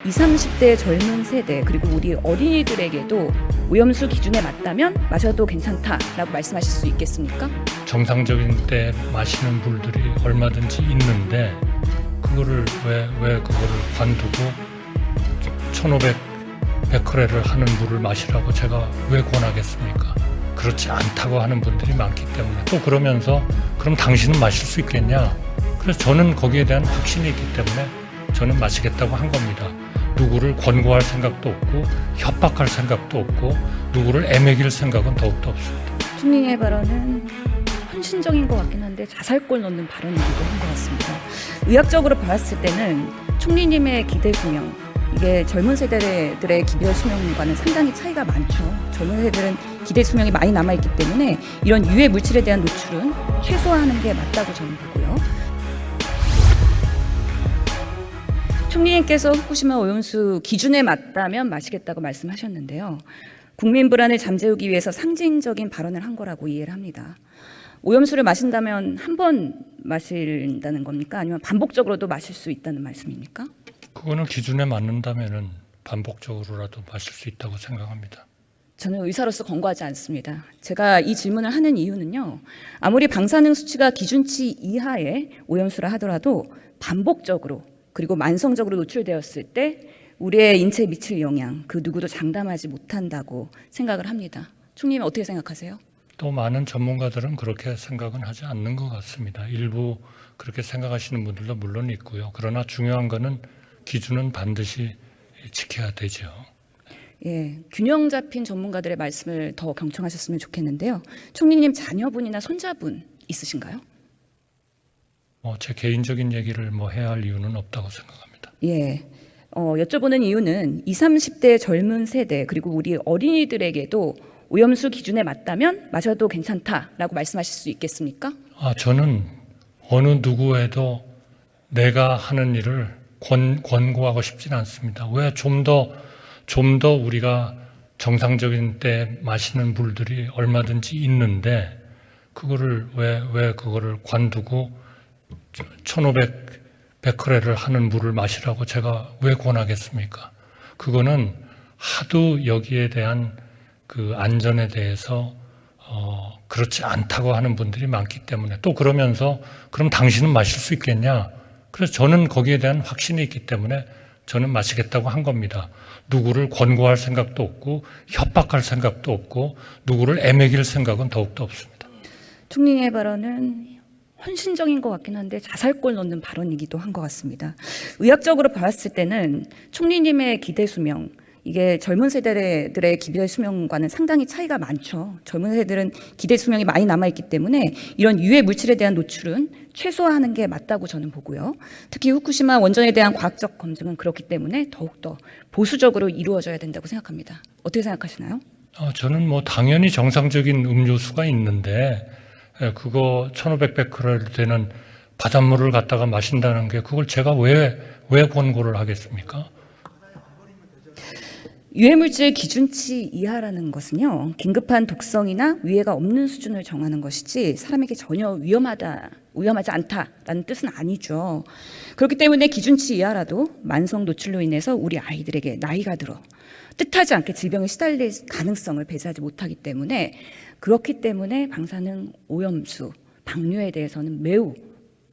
20, 30대 젊은 세대 그리고 우리 어린이들에게도 오염수 기준에 맞다면 마셔도 괜찮다라고 말씀하실 수 있겠습니까? 정상적인 때 마시는 물들이 얼마든지 있는데 그거를 왜 그거를 관두고 1,500 베크렐을 하는 물을 마시라고 제가 왜 권하겠습니까? 그렇지 않다고 하는 분들이 많기 때문에 또 그러면서 그럼 당신은 마실 수 있겠냐? 그래서 저는 거기에 대한 확신이 있기 때문에 저는 마시겠다고 한 겁니다. 누구를 권고할 생각도 없고 협박할 생각도 없고 누구를 애매길 생각은 더욱더 없습니다. 총리의 발언은 헌신적인 것 같긴 한데 자살골 넣는 발언이기도 한 것 같습니다. 의학적으로 봤을 때는 총리님의 기대 수명, 이게 젊은 세대들의 기대 수명과는 상당히 차이가 많죠. 젊은 세대들은 기대 수명이 많이 남아있기 때문에 이런 유해 물질에 대한 노출은 최소화하는 게 맞다고 저는 보고요. 총리님께서 후쿠시마 오염수 기준에 맞다면 마시겠다고 말씀하셨는데요. 국민 불안을 잠재우기 위해서 상징적인 발언을 한 거라고 이해를 합니다. 오염수를 마신다면 한 번 마신다는 겁니까? 아니면 반복적으로도 마실 수 있다는 말씀입니까? 그거는 기준에 맞는다면은 반복적으로라도 마실 수 있다고 생각합니다. 저는 의사로서 권고하지 않습니다. 제가 이 질문을 하는 이유는요. 아무리 방사능 수치가 기준치 이하의 오염수라 하더라도 반복적으로 그리고 만성적으로 노출되었을 때 우리의 인체에 미칠 영향 그 누구도 장담하지 못한다고 생각을 합니다. 총리님 어떻게 생각하세요? 또 많은 전문가들은 그렇게 생각은 하지 않는 것 같습니다. 일부 그렇게 생각하시는 분들도 물론 있고요. 그러나 중요한 거는 기준은 반드시 지켜야 되죠. 예, 균형 잡힌 전문가들의 말씀을 더 경청하셨으면 좋겠는데요. 총리님 자녀분이나 손자분 있으신가요? 제 개인적인 얘기를 해야 할 이유는 없다고 생각합니다. 예, 여쭤보는 이유는 20, 30대 젊은 세대 그리고 우리 어린이들에게도 오염수 기준에 맞다면 마셔도 괜찮다라고 말씀하실 수 있겠습니까? 저는 어느 누구에도 내가 하는 일을 권고하고 싶진 않습니다. 왜 좀 더 우리가 정상적인 때 마시는 물들이 얼마든지 있는데 그거를 왜 그거를 관두고 1,500 베크렐을 하는 물을 마시라고 제가 왜 권하겠습니까? 그거는 하도 여기에 대한 그 안전에 대해서 그렇지 않다고 하는 분들이 많기 때문에 또 그러면서 그럼 당신은 마실 수 있겠냐? 그래서 저는 거기에 대한 확신이 있기 때문에 저는 마시겠다고 한 겁니다. 누구를 권고할 생각도 없고 협박할 생각도 없고 누구를 애매길 생각은 더욱더 없습니다. 총리의 발언은 헌신적인 것 같긴 한데 자살골 넣는 발언이기도 한 것 같습니다. 의학적으로 봤을 때는 총리님의 기대 수명, 이게 젊은 세대들의 기대 수명과는 상당히 차이가 많죠. 젊은 세대들은 기대 수명이 많이 남아있기 때문에 이런 유해 물질에 대한 노출은 최소화하는 게 맞다고 저는 보고요. 특히 후쿠시마 원전에 대한 과학적 검증은 그렇기 때문에 더욱더 보수적으로 이루어져야 된다고 생각합니다. 어떻게 생각하시나요? 저는 당연히 정상적인 음료수가 있는데 그거 1,500 베크렐 되는 바닷물을 갖다가 마신다는 게 그걸 제가 왜 권고를 하겠습니까? 유해물질 기준치 이하라는 것은요, 긴급한 독성이나 위해가 없는 수준을 정하는 것이지 사람에게 전혀 위험하지 않다라는 뜻은 아니죠. 그렇기 때문에 기준치 이하라도 만성 노출로 인해서 우리 아이들에게 나이가 들어 뜻하지 않게 질병에 시달릴 가능성을 배제하지 못하기 때문에 그렇기 때문에 방사능 오염수, 방류에 대해서는 매우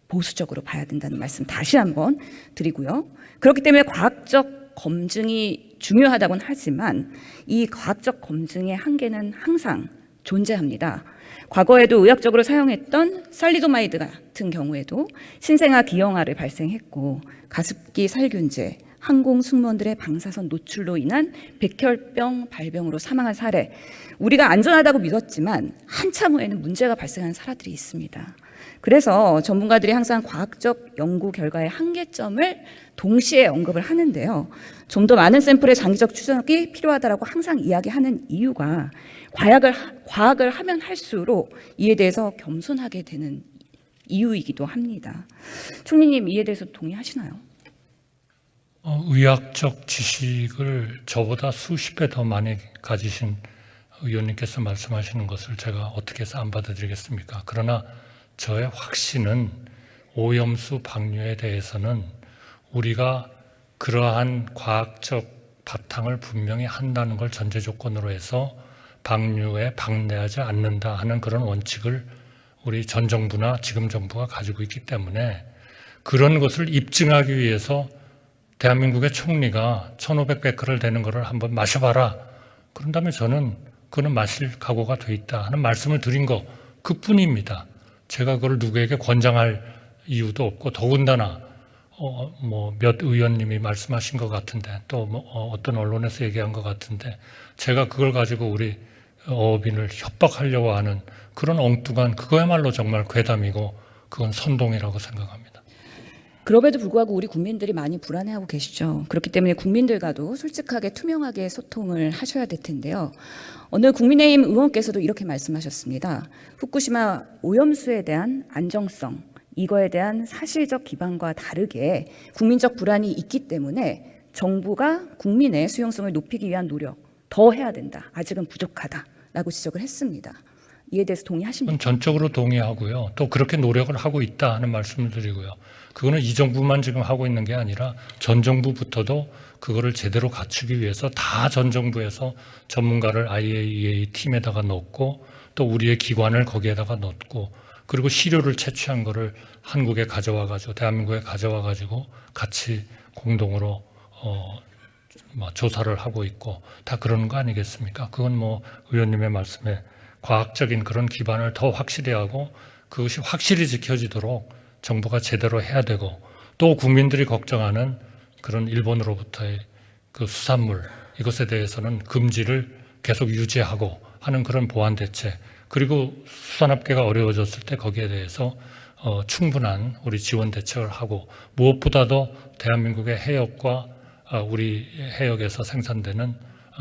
보수적으로 봐야 된다는 말씀 다시 한번 드리고요. 그렇기 때문에 과학적 검증이 중요하다고는 하지만 이 과학적 검증의 한계는 항상 존재합니다. 과거에도 의학적으로 사용했던 살리도마이드 같은 경우에도 신생아 기형아를 발생했고 가습기 살균제, 항공 승무원들의 방사선 노출로 인한 백혈병 발병으로 사망한 사례, 우리가 안전하다고 믿었지만 한참 후에는 문제가 발생한 사례들이 있습니다. 그래서 전문가들이 항상 과학적 연구 결과의 한계점을 동시에 언급을 하는데요. 좀 더 많은 샘플의 장기적 추적이 필요하다고 항상 이야기하는 이유가 과학을 하면 할수록 이에 대해서 겸손하게 되는 이유이기도 합니다. 총리님 이에 대해서 동의하시나요? 의학적 지식을 저보다 수십 배 더 많이 가지신 의원님께서 말씀하시는 것을 제가 어떻게 해서 안 받아들이겠습니까? 그러나 저의 확신은 오염수 방류에 대해서는 우리가 그러한 과학적 바탕을 분명히 한다는 걸 전제 조건으로 해서 방류에 방대하지 않는다 하는 그런 원칙을 우리 전 정부나 지금 정부가 가지고 있기 때문에 그런 것을 입증하기 위해서 대한민국의 총리가 1500베크럴 되는 것을 한번 마셔봐라. 그런 다음에 저는 그는 마실 각오가 돼 있다 하는 말씀을 드린 거 그뿐입니다. 제가 그걸 누구에게 권장할 이유도 없고 더군다나 몇 의원님이 말씀하신 것 같은데 또 어떤 언론에서 얘기한 것 같은데 제가 그걸 가지고 우리 어업인을 협박하려고 하는 그런 엉뚱한 그거야말로 정말 괴담이고 그건 선동이라고 생각합니다. 그럼에도 불구하고 우리 국민들이 많이 불안해하고 계시죠. 그렇기 때문에 국민들과도 솔직하게 투명하게 소통을 하셔야 될 텐데요. 어느 국민의힘 의원께서도 이렇게 말씀하셨습니다. 후쿠시마 오염수에 대한 안정성, 이거에 대한 사실적 기반과 다르게 국민적 불안이 있기 때문에 정부가 국민의 수용성을 높이기 위한 노력 더 해야 된다. 아직은 부족하다라고 지적을 했습니다. 이에 대해서 동의하십니까? 그건 전적으로 동의하고요. 또 그렇게 노력을 하고 있다 하는 말씀을 드리고요. 그거는 이 정부만 지금 하고 있는 게 아니라 전 정부부터도 그거를 제대로 갖추기 위해서 다 전 정부에서 전문가를 IAEA 팀에다가 넣고 또 우리의 기관을 거기에다가 넣고 그리고 시료를 채취한 거를 한국에 가져와 가지고 대한민국에 가져와 가지고 같이 공동으로 조사를 하고 있고 다 그런 거 아니겠습니까? 그건 의원님의 말씀에 과학적인 그런 기반을 더 확실히 하고 그것이 확실히 지켜지도록 정부가 제대로 해야 되고 또 국민들이 걱정하는 그런 일본으로부터의 그 수산물 이것에 대해서는 금지를 계속 유지하고 하는 그런 보완 대책 그리고 수산업계가 어려워졌을 때 거기에 대해서 충분한 우리 지원 대책을 하고 무엇보다도 대한민국의 해역과 우리 해역에서 생산되는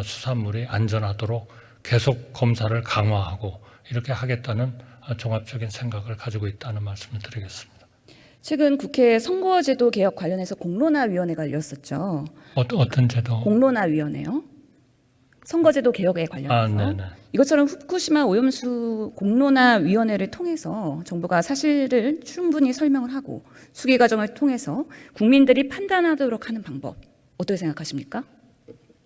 수산물이 안전하도록 계속 검사를 강화하고 이렇게 하겠다는 종합적인 생각을 가지고 있다는 말씀을 드리겠습니다. 최근 국회 선거제도 개혁 관련해서 공론화위원회가 열렸었죠. 어떤 제도? 공론화위원회요. 선거제도 개혁에 관련해서 네네. 이것처럼 후쿠시마 오염수 공론화위원회를 통해서 정부가 사실을 충분히 설명을 하고 수기 과정을 통해서 국민들이 판단하도록 하는 방법 어떻게 생각하십니까?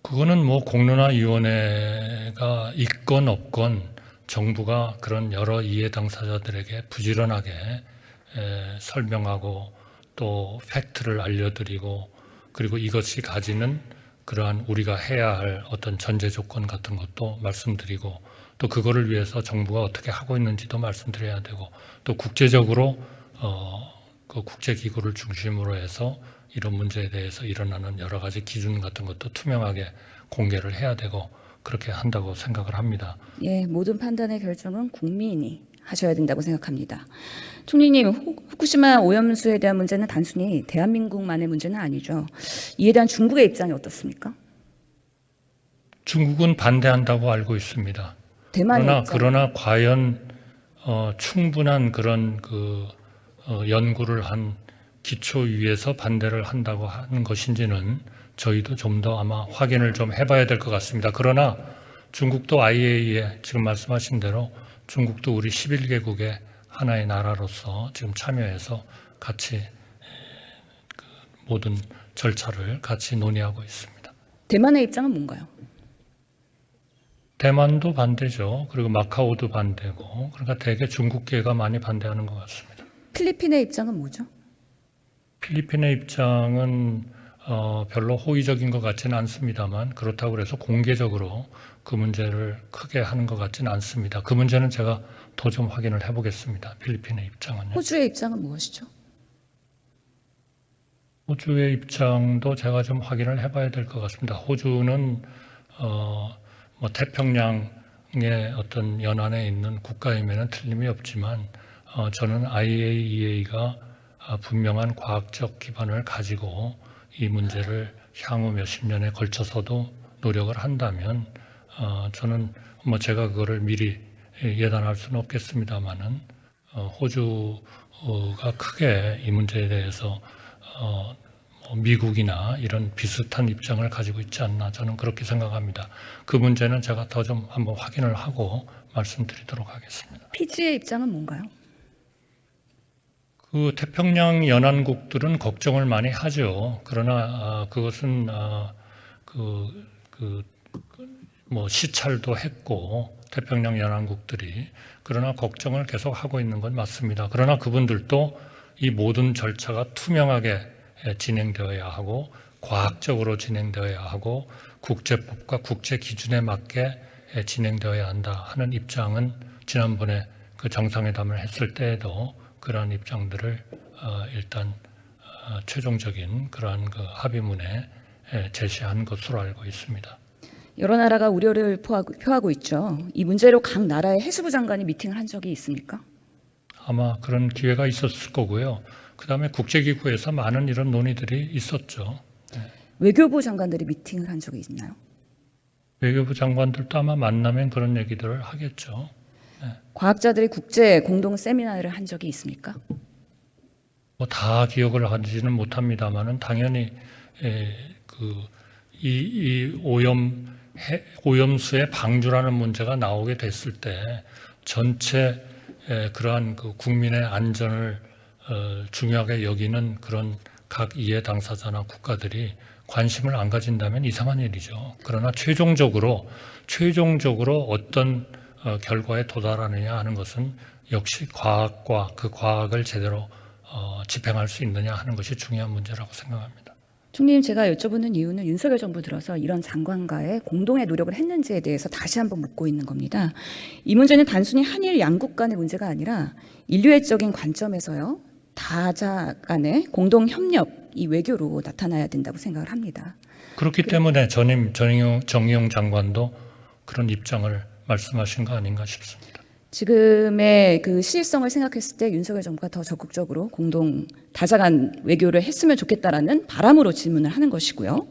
그거는 공론화위원회가 있건 없건 정부가 그런 여러 이해 당사자들에게 부지런하게 설명하고 또 팩트를 알려드리고 그리고 이것이 가지는 그러한 우리가 해야 할 어떤 전제 조건 같은 것도 말씀드리고 또 그거를 위해서 정부가 어떻게 하고 있는지도 말씀드려야 되고 또 국제적으로 그 국제기구를 중심으로 해서 이런 문제에 대해서 일어나는 여러 가지 기준 같은 것도 투명하게 공개를 해야 되고 그렇게 한다고 생각을 합니다. 예, 모든 판단의 결정은 국민이 하셔야 된다고 생각합니다. 총리님, 후쿠시마 오염수에 대한 문제는 단순히 대한민국만의 문제는 아니죠. 이에 대한 중국의 입장이 어떻습니까? 중국은 반대한다고 알고 있습니다. 대만의 그러나 과연 충분한 그런 연구를 한 기초 위에서 반대를 한다고 하는 것인지는 저희도 좀 더 아마 확인을 좀 해봐야 될 것 같습니다. 그러나 중국도 IAEA에 지금 말씀하신 대로 중국도 우리 11개국의 하나의 나라로서 지금 참여해서 같이 모든 절차를 같이 논의하고 있습니다. 대만의 입장은 뭔가요? 대만도 반대죠. 그리고 마카오도 반대고 그러니까 대개 중국계가 많이 반대하는 것 같습니다. 필리핀의 입장은 뭐죠? 필리핀의 입장은 별로 호의적인 것 같지는 않습니다만 그렇다고 해서 공개적으로 그 문제를 크게 하는 것 같지는 않습니다. 그 문제는 제가 더 좀 확인을 해보겠습니다. 필리핀의 입장은요. 호주의 입장은 무엇이죠? 호주의 입장도 제가 좀 확인을 해봐야 될 것 같습니다. 호주는 태평양의 어떤 연안에 있는 국가임에는 틀림이 없지만 저는 IAEA가 분명한 과학적 기반을 가지고 이 문제를 향후 몇십 년에 걸쳐서도 노력을 한다면 저는 제가 그거를 미리 예단할 수는 없겠습니다만은 호주가 크게 이 문제에 대해서 미국이나 이런 비슷한 입장을 가지고 있지 않나 저는 그렇게 생각합니다. 그 문제는 제가 더 좀 한번 확인을 하고 말씀드리도록 하겠습니다. 피지의 입장은 뭔가요? 그 태평양 연안국들은 걱정을 많이 하죠. 그러나 그것은 뭐 시찰도 했고 태평양 연안국들이 그러나 걱정을 계속 하고 있는 건 맞습니다. 그러나 그분들도 이 모든 절차가 투명하게 진행되어야 하고 과학적으로 진행되어야 하고 국제법과 국제 기준에 맞게 진행되어야 한다 하는 입장은 지난번에 그 정상회담을 했을 때에도 그러한 입장들을 일단 최종적인 그러한 그 합의문에 제시한 것으로 알고 있습니다. 여러 나라가 우려를 표하고 있죠. 이 문제로 각 나라의 해수부 장관이 미팅을 한 적이 있습니까? 아마 그런 기회가 있었을 거고요. 그다음에 국제기구에서 많은 이런 논의들이 있었죠. 외교부 장관들이 미팅을 한 적이 있나요? 외교부 장관들도 아마 만나면 그런 얘기들을 하겠죠. 과학자들이 국제 공동 세미나를 한 적이 있습니까? 뭐 다 기억을 하지는 못합니다만은 당연히 이 오염수의 방류라는 문제가 나오게 됐을 때 전체 그러한 그 국민의 안전을 중요하게 여기는 그런 각 이해 당사자나 국가들이 관심을 안 가진다면 이상한 일이죠. 그러나 최종적으로 어떤 결과에 도달하느냐 하는 것은 역시 과학과 그 과학을 제대로 집행할 수 있느냐 하는 것이 중요한 문제라고 생각합니다. 총리님, 제가 여쭤보는 이유는 윤석열 정부 들어서 이런 장관과의 공동의 노력을 했는지에 대해서 다시 한번 묻고 있는 겁니다. 이 문제는 단순히 한일 양국 간의 문제가 아니라 인류애적인 관점에서요, 다자 간의 공동 협력, 이 외교로 나타나야 된다고 생각을 합니다. 그렇기 때문에 정의용 장관도 그런 입장을 말씀하신 거 아닌가 싶습니다. 지금의 그 시일성을 생각했을 때 윤석열 정부가 더 적극적으로 공동 다자간 외교를 했으면 좋겠다라는 바람으로 질문을 하는 것이고요.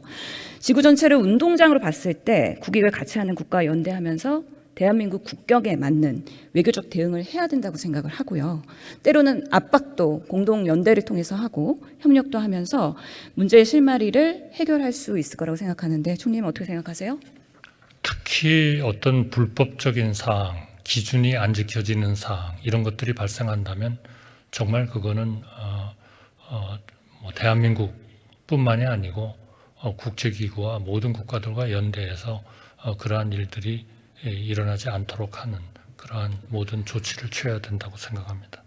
지구 전체를 운동장으로 봤을 때 국익을 같이 하는 국가와 연대하면서 대한민국 국격에 맞는 외교적 대응을 해야 된다고 생각을 하고요. 때로는 압박도 공동 연대를 통해서 하고 협력도 하면서 문제의 실마리를 해결할 수 있을 거라고 생각하는데 총리님 어떻게 생각하세요? 특히 어떤 불법적인 사항, 기준이 안 지켜지는 사항 이런 것들이 발생한다면 정말 그거는 뭐 대한민국뿐만이 아니고 국제기구와 모든 국가들과 연대해서 그러한 일들이 일어나지 않도록 하는 그러한 모든 조치를 취해야 된다고 생각합니다.